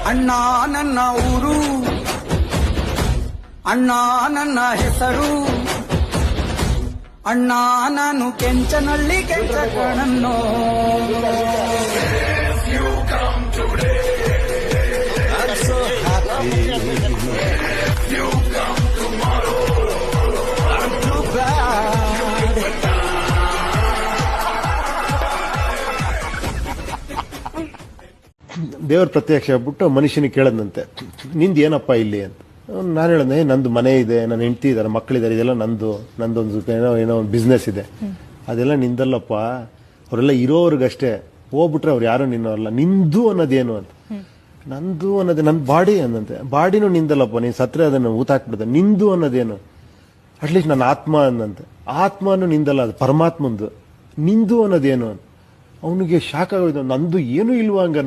ಅಣ್ಣ ನನ್ನ ಊರು, ಅಣ್ಣ ನನ್ನ ಹೆಸರು, ಅಣ್ಣ ನಾನು ಕೆಂಚನಹಳ್ಳಿ ಕೆಂಚಕಣ್ಣನೋ. ದೇವ್ರ ಪ್ರತ್ಯಕ್ಷ ಆಗ್ಬಿಟ್ಟು ಮನುಷ್ಯನಿಗೆ ಕೇಳದಂತೆ, ನಿಂದು ಏನಪ್ಪ ಇಲ್ಲಿ ಅಂತ. ನಾನು ಹೇಳಿದೆ, ನಂದು ಮನೆ ಇದೆ, ನನ್ನ ಹೆಂಡತಿ ಇದ್ದಾರೆ, ಮಕ್ಕಳಿದ್ದಾರೆ, ಇದೆಲ್ಲ ನಂದೊಂದು ಏನೋ ಒಂದು ಬಿಸ್ನೆಸ್ ಇದೆ, ಅದೆಲ್ಲ ನಿಂದಲ್ಲಪ್ಪ, ಅವರೆಲ್ಲ ಇರೋರ್ಗಷ್ಟೇ, ಹೋಗ್ಬಿಟ್ರೆ ಅವ್ರು ಯಾರು ನಿನ್ನವರಲ್ಲ, ನಿಂದು ಅನ್ನೋದೇನು ಅಂತ. ನಂದು ಅನ್ನೋದೇ ನನ್ನ ಬಾಡಿ ಅಂದಂತೆ. ಬಾಡಿನೂ ನಿಂದಲ್ಲಪ್ಪ, ನೀನು ಸತ್ರೆ ಅದನ್ನು ಊತಾಕ್ಬಿಡ್ದೆ, ನಿಂದು ಅನ್ನೋದೇನು, ಅಟ್ಲೀಸ್ಟ್ ನನ್ನ ಆತ್ಮ ಅಂದಂತೆ. ಆತ್ಮನೂ ನಿಂದಲ್ಲ, ಅದು ಪರಮಾತ್ಮಂದು. ನಿಂದು ಅನ್ನೋದೇನು ಅಂತ ಅವನಿಗೆ ಶಾಕ್ ಆಗೋಯ್ತು. ನಂದು ಏನೂ ಇಲ್ವಾ ಹಂಗ